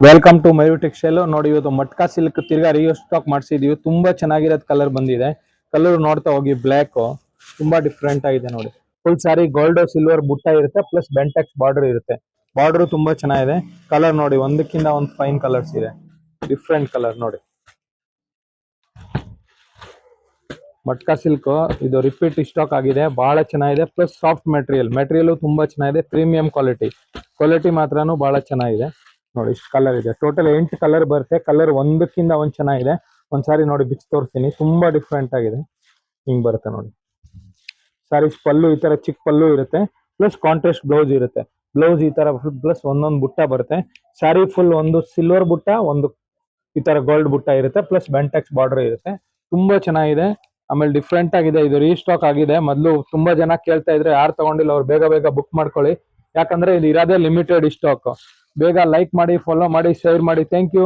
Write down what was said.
Welcome to Mayur textile. ನೋಡಿ, ಇವತ್ತು ಮಟ್ಕಾ silk ತಿರ್ಗಾ ಸ್ಟಾಕ್ ಮಾಡಿಸಿದೀವಿ. ತುಂಬಾ ಚೆನ್ನಾಗಿರೋದ್ ಕಲರ್ ಬಂದಿದೆ. ಕಲರ್ ನೋಡ್ತಾ ಹೋಗಿ, ಬ್ಲ್ಯಾಕ್ ತುಂಬಾ ಡಿಫ್ರೆಂಟ್ ಆಗಿದೆ. ನೋಡಿ, ಫುಲ್ ಸಾರಿ ಗೋಲ್ಡ್ ಸಿಲ್ವರ್ ಬುಟ್ಟ ಇರುತ್ತೆ, ಪ್ಲಸ್ ಬೆಂಟೆಕ್ಸ್ ಬಾರ್ಡರ್ ಇರುತ್ತೆ. ಬಾರ್ಡರ್ ತುಂಬಾ ಚೆನ್ನಾಗಿದೆ. ಕಲರ್ ನೋಡಿ, ಒಂದಕ್ಕಿಂತ ಒಂದು ಫೈನ್ ಕಲರ್ಸ್ ಇದೆ, ಡಿಫ್ರೆಂಟ್ ಕಲರ್. ನೋಡಿ, ಮಟ್ಕಾ ಸಿಲ್ಕ್ ಇದು ರಿಪೀಟ್ ಸ್ಟಾಕ್ ಆಗಿದೆ, ಬಹಳ ಚೆನ್ನಾಗಿದೆ. ಪ್ಲಸ್ ಸಾಫ್ಟ್ ಮೆಟೀರಿಯಲ್ ತುಂಬಾ ಚೆನ್ನಾಗಿದೆ. ಪ್ರೀಮಿಯಂ ಕ್ವಾಲಿಟಿ ಮಾತ್ರನೂ ಬಹಳ ಚೆನ್ನಾಗಿದೆ. ನೋಡಿ, ಇಷ್ಟು ಕಲರ್ ಇದೆ. ಟೋಟಲ್ 8 ಕಲರ್ ಬರುತ್ತೆ. ಕಲರ್ ಒಂದಕ್ಕಿಂತ ಒಂದ್ ಚೆನ್ನಾಗಿದೆ. ಒಂದ್ಸಾರಿ ನೋಡಿ ಬಿಚ್ಚಿ ತೋರಿಸ್ತೀನಿ, ತುಂಬಾ ಡಿಫ್ರೆಂಟ್ ಆಗಿದೆ. ಹಿಂಗ್ ಬರುತ್ತೆ ನೋಡಿ. ಸಾರೀಸ್ ಪಲ್ಲು ಈ ತರ ಚಿಕ್ಕ ಪಲ್ಲು ಇರುತ್ತೆ, ಪ್ಲಸ್ ಕಾಂಟ್ರಾಸ್ಟ್ ಬ್ಲೌಸ್ ಇರುತ್ತೆ. ಬ್ಲೌಸ್ ಈ ತರ ಪ್ಲಸ್ ಒಂದೊಂದು ಬುಟ್ಟ ಬರುತ್ತೆ. ಸಾರಿ ಫುಲ್ ಒಂದು ಸಿಲ್ವರ್ ಬುಟ್ಟ, ಒಂದು ಈ ತರ ಗೋಲ್ಡ್ ಬುಟ್ಟ ಇರುತ್ತೆ, ಪ್ಲಸ್ ಬೆಂಟೆಕ್ಸ್ ಬಾರ್ಡರ್ ಇರುತ್ತೆ. ತುಂಬಾ ಚೆನ್ನಾಗಿದೆ. ಆಮೇಲೆ ಡಿಫ್ರೆಂಟ್ ಆಗಿದೆ. ಇದು ರೀಸ್ಟಾಕ್ ಆಗಿದೆ. ಮೊದಲು ತುಂಬಾ ಜನ ಕೇಳ್ತಾ ಇದ್ರೆ, ಯಾರು ತಗೊಂಡಿಲ್ಲ ಅವ್ರು ಬೇಗ ಬೇಗ ಬುಕ್ ಮಾಡ್ಕೊಳ್ಳಿ. ಯಾಕಂದ್ರೆ ಇದು ಇರೋದೇ ಲಿಮಿಟೆಡ್ ಸ್ಟಾಕ್. ಬೇಗ ಲೈಕ್ ಮಾಡಿ, ಫಾಲೋ ಮಾಡಿ, ಶೇರ್ ಮಾಡಿ. Thank you.